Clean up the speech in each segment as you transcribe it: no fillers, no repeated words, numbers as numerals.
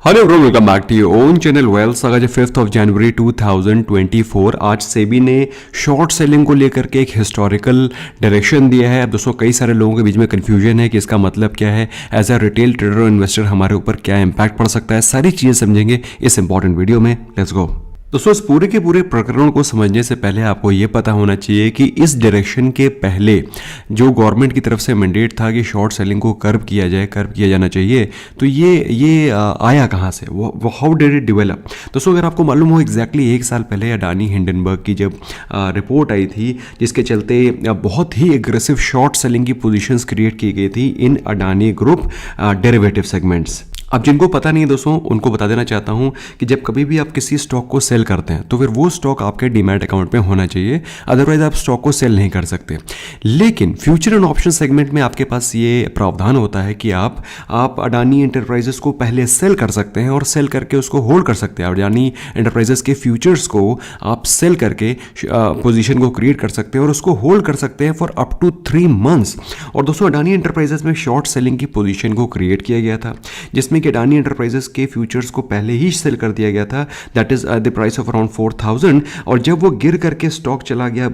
Hello bro, welcome back to your own channel Wells. आज 5 जनवरी 2024। आज सेबी ने शॉर्ट सेलिंग को लेकर के एक हिस्टोरिकल डायरेक्शन दिया है। अब दोस्तों कई सारे लोगों के बीच में कन्फ्यूजन है कि इसका मतलब क्या है, एज अ रिटेल ट्रेडर और इन्वेस्टर हमारे ऊपर क्या इम्पैक्ट पड़ सकता है। सारी चीज़ें समझेंगे इस इंपॉर्टेंट वीडियो में। Let's go. दोस्तों इस पूरे के पूरे प्रकरण को समझने से पहले आपको ये पता होना चाहिए कि इस डायरेक्शन के पहले जो गवर्नमेंट की तरफ से मैंडेट था कि शॉर्ट सेलिंग को कर्ब किया जाना चाहिए, तो ये आया कहाँ से, वो हाउ डिड इट डेवलप। दोस्तों अगर आपको मालूम हो, एग्जैक्टली एक साल पहले अडानी हिंडनबर्ग की जब रिपोर्ट आई थी, जिसके चलते बहुत ही एग्रेसिव शॉर्ट सेलिंग की पोजिशंस क्रिएट की गई थी इन अडानी ग्रुप डेरिवेटिव सेगमेंट्स। अब जिनको पता नहीं है दोस्तों, उनको बता देना चाहता हूं कि जब कभी भी आप किसी स्टॉक को सेल करते हैं तो फिर वो स्टॉक आपके डीमैट अकाउंट में होना चाहिए, अदरवाइज आप स्टॉक को सेल नहीं कर सकते। लेकिन फ्यूचर एंड ऑप्शन सेगमेंट में आपके पास ये प्रावधान होता है कि आप अडानी एंटरप्राइजेस को पहले सेल कर सकते हैं और सेल करके उसको होल्ड कर सकते हैं। अडानी एंटरप्राइजेस के फ्यूचर्स को आप सेल करके पोजिशन को क्रिएट कर सकते हैं और उसको होल्ड कर सकते हैं फॉर अप टू 3 मंथ्स। और दोस्तों अडानी एंटरप्राइजेस में शॉर्ट सेलिंग की पोजिशन को क्रिएट किया गया था, जिसमें कि अडानी एंटरप्राइजेस के फ्यूचर्स को पहले ही सेल कर दिया गया था, that is the price of around 4000। और जब वो गिर करके स्टॉक चला गया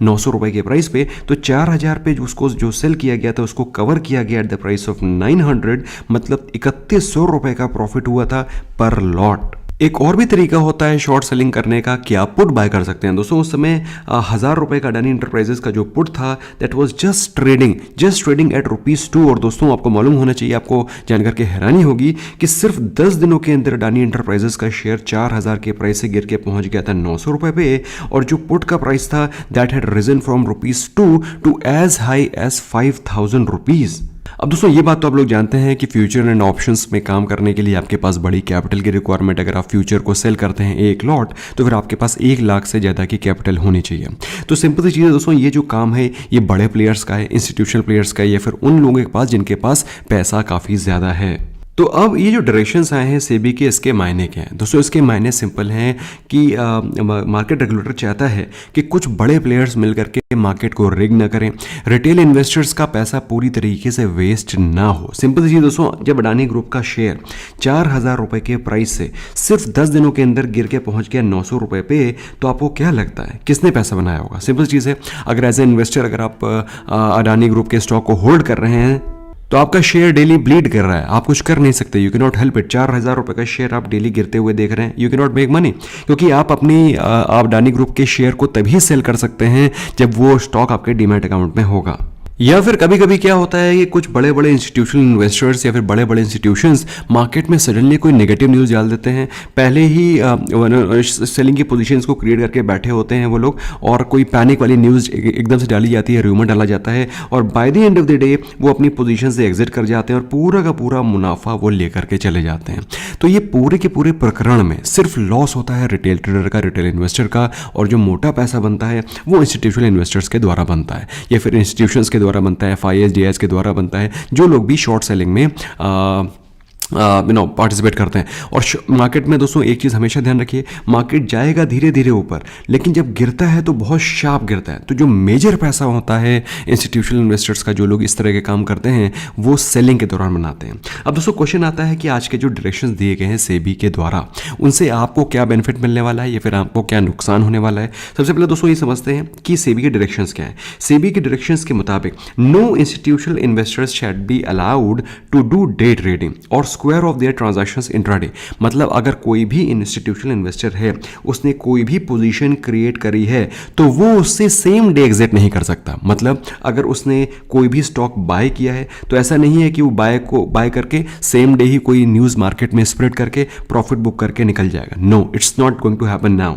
900 रुपए के प्राइस पे, तो 4000 पे उसको जो सेल किया गया था उसको कवर किया गया एट द प्राइस ऑफ 900, मतलब 3100 रुपए का प्रॉफिट हुआ था पर लॉट। एक और भी तरीका होता है शॉर्ट सेलिंग करने का कि आप पुट बाय कर सकते हैं। दोस्तों उस समय 1000 रुपए का अडानी एंटरप्राइजेस का जो पुट था, that was just trading at ₹2। और दोस्तों आपको मालूम होना चाहिए, आपको जानकर के हैरानी होगी कि सिर्फ 10 दिनों के अंदर अडानी एंटरप्राइजेस का शेयर 4000 के प्राइस से गिर के पहुंच गया था 900 रुपए पे, और जो पुट का प्राइस था that had risen from ₹2 to as high as 5000 rupees. अब दोस्तों ये बात तो आप लोग जानते हैं कि फ्यूचर एंड ऑप्शंस में काम करने के लिए आपके पास बड़ी कैपिटल की रिक्वायरमेंट। अगर आप फ्यूचर को सेल करते हैं एक लॉट, तो फिर आपके पास 1 लाख से ज़्यादा की कैपिटल होनी चाहिए। तो सिंपल सी चीज़ है दोस्तों, ये जो काम है ये बड़े प्लेयर्स का है, इंस्टीट्यूशनल प्लेयर्स का है, या फिर उन लोगों के पास जिनके पास पैसा काफ़ी ज़्यादा है। तो अब ये जो डायरेक्शंस आए हैं सेबी के, इसके मायने क्या हैं दोस्तों? इसके मायने सिंपल हैं कि मार्केट रेगुलेटर चाहता है कि कुछ बड़े प्लेयर्स मिलकर के मार्केट को रिग ना करें, रिटेल इन्वेस्टर्स का पैसा पूरी तरीके से वेस्ट ना हो। सिंपल सी दोस्तों, जब अडानी ग्रुप का शेयर 4000 रुपए के प्राइस से सिर्फ 10 दिनों के अंदर गिर के पहुंच गया 900 रुपए पे, तो आपको क्या लगता है किसने पैसा बनाया होगा? सिंपल चीज़ है, अगर एज ए इन्वेस्टर अगर आप अडानी ग्रुप के स्टॉक को होल्ड कर रहे हैं तो आपका शेयर डेली ब्लीड कर रहा है, आप कुछ कर नहीं सकते। You can not help it. 4000 रुपए का शेयर आप डेली गिरते हुए देख रहे हैं, you can not make money, क्योंकि आप अडानी ग्रुप के शेयर को तभी सेल कर सकते हैं जब वो स्टॉक आपके डीमैट अकाउंट में होगा। या फिर कभी कभी क्या होता है कि कुछ बड़े बड़े इंस्टीट्यूशनल इन्वेस्टर्स या फिर बड़े बड़े इंस्टीट्यूशंस मार्केट में सडनली कोई नेगेटिव न्यूज़ डाल देते हैं। पहले ही सेलिंग की पोजीशंस को क्रिएट करके बैठे होते हैं वो लोग, और कोई पैनिक वाली न्यूज़ एकदम से डाली जाती है, रूमर डाला जाता है, और by the end of the day वो अपनी पोजीशन से एग्जिट कर जाते हैं और पूरा का पूरा मुनाफा वो लेकर के चले जाते हैं। तो ये पूरे के पूरे प्रकरण में सिर्फ लॉस होता है रिटेल ट्रेडर का, रिटेल इन्वेस्टर का, और जो मोटा पैसा बनता है वो इंस्टीट्यूशनल इन्वेस्टर्स के द्वारा बनता है, या फिर इंस्टीट्यूशंस के द्वारा बनता है, FIS DIS के द्वारा बनता है, जो लोग भी शॉर्ट सेलिंग में पार्टिसिपेट करते हैं। और मार्केट में दोस्तों एक चीज़ हमेशा ध्यान रखिए, मार्केट जाएगा धीरे धीरे ऊपर, लेकिन जब गिरता है तो बहुत शार्प गिरता है। तो जो मेजर पैसा होता है इंस्टीट्यूशनल इन्वेस्टर्स का, जो लोग इस तरह के काम करते हैं, वो सेलिंग के दौरान बनाते हैं। अब दोस्तों क्वेश्चन आता है कि आज के जो डायरेक्शंस दिए गए हैं सेबी के द्वारा, उनसे आपको क्या बेनिफिट मिलने वाला है या फिर आपको क्या नुकसान होने वाला है। सबसे पहले दोस्तों ये समझते हैं कि सेबी के डायरेक्शंस क्या है। सेबी के डायरेक्शंस के मुताबिक no institutional investors shall be allowed to do day trading और square off their transactions intraday. मतलब अगर कोई भी इंस्टीट्यूशनल इन्वेस्टर है, उसने कोई भी पोजीशन क्रिएट करी है, तो वो उससे सेम डे एग्जिट नहीं कर सकता। मतलब अगर उसने कोई भी स्टॉक बाय किया है, तो ऐसा नहीं है कि वो बाय करके सेम डे ही कोई न्यूज़ मार्केट में स्प्रेड करके प्रॉफिट बुक करके निकल जाएगा। No, it's not going to happen now.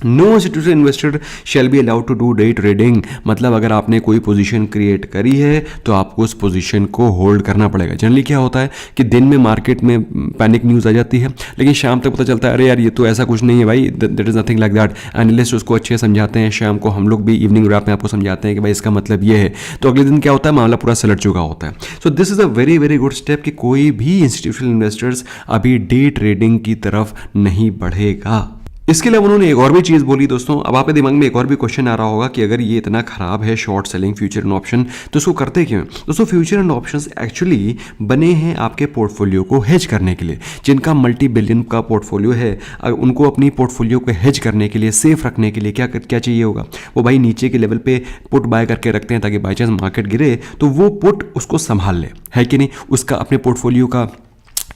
No institutional investor shall be allowed to do day trading. मतलब अगर आपने कोई पोजीशन क्रिएट करी है तो आपको उस पोजीशन को होल्ड करना पड़ेगा। जनरली क्या होता है कि दिन में मार्केट में पैनिक न्यूज़ आ जाती है, लेकिन शाम तक पता चलता है अरे यार ये तो ऐसा कुछ नहीं है भाई, that is nothing like that. Analyst उसको अच्छे समझाते हैं, शाम को हम लोग भी इवनिंग रैप में आपको समझाते हैं कि भाई इसका मतलब ये है, तो अगले दिन क्या होता है, मामला पूरा सलट चुका होता है। So this is a very very good step कि कोई भी इंस्टीट्यूशनल इन्वेस्टर्स अभी डे ट्रेडिंग की तरफ नहीं बढ़ेगा। इसके अलावा उन्होंने एक और भी चीज़ बोली दोस्तों। अब आपके दिमाग में एक और भी क्वेश्चन आ रहा होगा कि अगर ये इतना खराब है short selling future and option, तो इसको करते क्यों हैं? दोस्तों फ्यूचर एंड ऑप्शंस एक्चुअली बने हैं आपके पोर्टफोलियो को हेज करने के लिए। जिनका मल्टी बिलियन का पोर्टफोलियो है, उनको अपनी पोर्टफोलियो को हेज करने के लिए, सेफ रखने के लिए क्या चाहिए होगा? वो भाई नीचे के लेवल पे पुट बाय करके रखते हैं ताकि बाई चांस मार्केट गिरे तो वो पुट उसको संभाल ले, है कि नहीं? उसका अपने पोर्टफोलियो का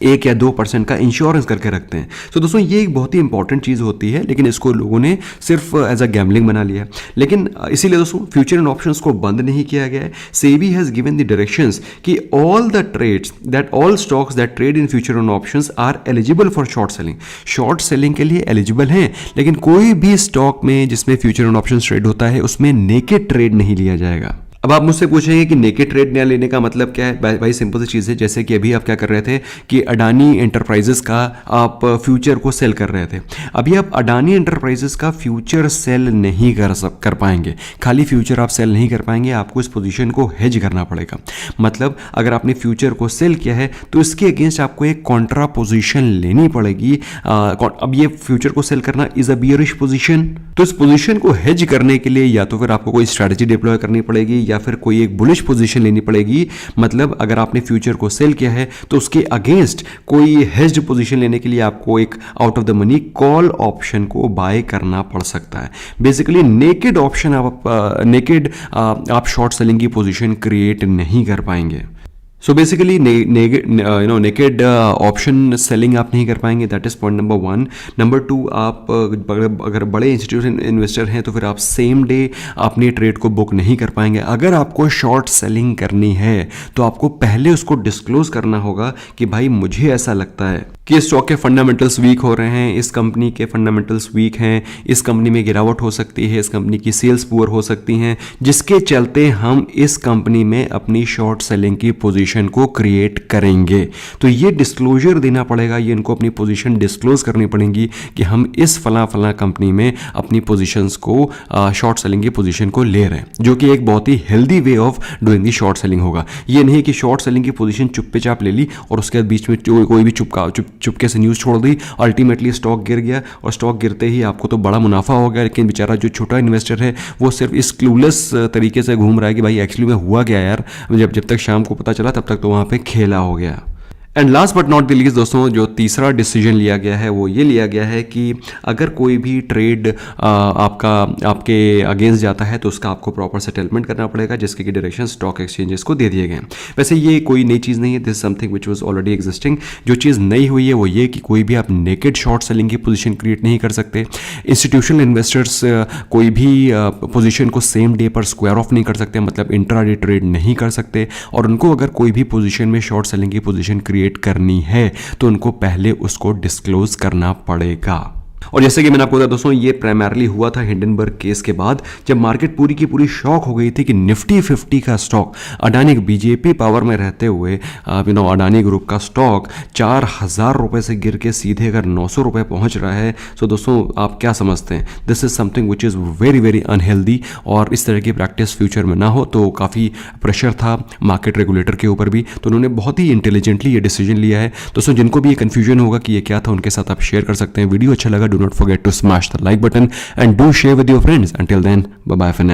1 या 2% का इंश्योरेंस करके रखते हैं। सो दोस्तों ये एक बहुत ही इंपॉर्टेंट चीज़ होती है, लेकिन इसको लोगों ने सिर्फ एज अ गैम्बलिंग बना लिया। लेकिन इसीलिए दोस्तों फ्यूचर एंड ऑप्शंस को बंद नहीं किया गया है। SEBI has given the directions कि all stocks that trade in future and options are eligible for short selling. Short selling के लिए एलिजिबल हैं, लेकिन कोई भी स्टॉक में जिसमें फ्यूचर एंड ऑप्शंस ट्रेड होता है उसमें नेकेड ट्रेड नहीं लिया जाएगा। अब आप मुझसे पूछेंगे कि नेकेड ट्रेड न लेने का मतलब क्या है? भाई सिंपल सी चीज़ है, जैसे कि अभी आप क्या कर रहे थे कि अडानी एंटरप्राइजेस का आप फ्यूचर को सेल कर रहे थे। अभी आप अडानी एंटरप्राइजेस का फ्यूचर सेल नहीं कर पाएंगे। खाली फ्यूचर आप सेल नहीं कर पाएंगे, आपको इस पोजीशन को हेज करना पड़ेगा। मतलब अगर आपने फ्यूचर को सेल किया है तो इसके अगेंस्ट आपको एक कॉन्ट्रा पोजिशन लेनी पड़ेगी। अब ये फ्यूचर को सेल करना इज अ बियरिश पोजीशन, तो इस पोजीशन को हेज करने के लिए या तो फिर आपको कोई स्ट्रैटेजी डिप्लॉय करनी पड़ेगी या फिर कोई एक बुलिश पोजीशन लेनी पड़ेगी। मतलब अगर आपने फ्यूचर को सेल किया है तो उसके अगेंस्ट कोई हेज्ड पोजीशन लेने के लिए आपको एक out of the money call option को बाय करना पड़ सकता है। बेसिकली नेकेड ऑप्शन आप शॉर्ट सेलिंग की पोजीशन क्रिएट नहीं कर पाएंगे। So basically naked option selling आप नहीं कर पाएंगे। That is point number 1। Number 2, आप अगर बड़े इंस्टीट्यूशन इन्वेस्टर हैं तो फिर आप सेम डे अपने ट्रेड को बुक नहीं कर पाएंगे। अगर आपको शॉर्ट सेलिंग करनी है तो आपको पहले उसको डिस्क्लोज करना होगा कि भाई मुझे ऐसा लगता है कि इस स्टॉक के फंडामेंटल्स वीक हो रहे हैं, इस कंपनी के फंडामेंटल्स वीक हैं, इस कंपनी में गिरावट हो सकती है, इस कंपनी की सेल्स पुअर हो सकती हैं, जिसके चलते हम इस कंपनी में अपनी शॉर्ट सेलिंग की पोजीशन को क्रिएट करेंगे। तो ये डिस्क्लोजर देना पड़ेगा, ये इनको अपनी पोजीशन डिस्क्लोज करनी पड़ेगी कि हम इस फला कंपनी में अपनी पोजीशंस को शॉर्ट सेलिंग की पोजीशन को ले रहे हैं, जो कि एक बहुत ही healthy way of doing the short selling होगा। ये नहीं कि शॉर्ट सेलिंग की पोजीशन चुप्पे चाप ले ली और उसके बाद बीच में कोई भी चुपके से न्यूज़ छोड़ दी, अल्टीमेटली स्टॉक गिर गया और स्टॉक गिरते ही आपको तो बड़ा मुनाफा हो गया, लेकिन बेचारा जो छोटा इन्वेस्टर है वो सिर्फ इस क्लूलेस तरीके से घूम रहा है कि भाई एक्चुअली में हुआ क्या यार। जब तक शाम को पता चला तब तक तो वहाँ पे खेला हो गया। And last but not the least दोस्तों, जो तीसरा डिसीजन लिया गया है वो ये लिया गया है कि अगर कोई भी ट्रेड आपके अगेंस्ट जाता है तो उसका आपको प्रॉपर सेटलमेंट करना पड़ेगा, जिसके की डायरेक्शन स्टॉक एक्सचेंजेस को दे दिए गए। वैसे ये कोई नई चीज़ नहीं है, this something which was already existing. जो चीज़ नई हुई है वो ये कि कोई भी आप नेकेड शॉर्ट सेलिंग की पोजीशन क्रिएट नहीं कर सकते। इंस्टीट्यूशनल इन्वेस्टर्स कोई भी पोजीशन को सेम डे पर स्क्वायर ऑफ नहीं कर सकते, मतलब इंट्राडे ट्रेड नहीं कर सकते। और उनको अगर कोई भी पोजीशन में शॉर्ट सेलिंग की पोजीशन क्रिएट करनी है तो उनको पहले उसको डिस्क्लोज करना पड़ेगा। और जैसे कि मैंने आपको बताया दोस्तों, ये प्राइमरली हुआ था हिंडनबर्ग केस के बाद, जब मार्केट पूरी की पूरी शॉक हो गई थी कि निफ्टी 50 का स्टॉक अडानी बीजेपी पावर में रहते हुए अडानी ग्रुप का स्टॉक 4,000 रुपए से गिर के सीधे अगर 900 रुपए पहुंच रहा है। सो दोस्तों आप क्या समझते हैं? This is something which is very very unhealthy, और इस तरह की प्रैक्टिस फ्यूचर में ना हो। तो काफ़ी प्रेशर था मार्केट रेगुलेटर के ऊपर भी, तो उन्होंने बहुत ही इंटेलिजेंटली ये डिसीजन लिया है। दोस्तों जिनको भी ये कन्फ्यूजन होगा कि ये क्या था, उनके साथ आप शेयर कर सकते हैं। वीडियो अच्छा लगा, do not forget to smash the like button and do share with your friends. Until then, bye bye for now.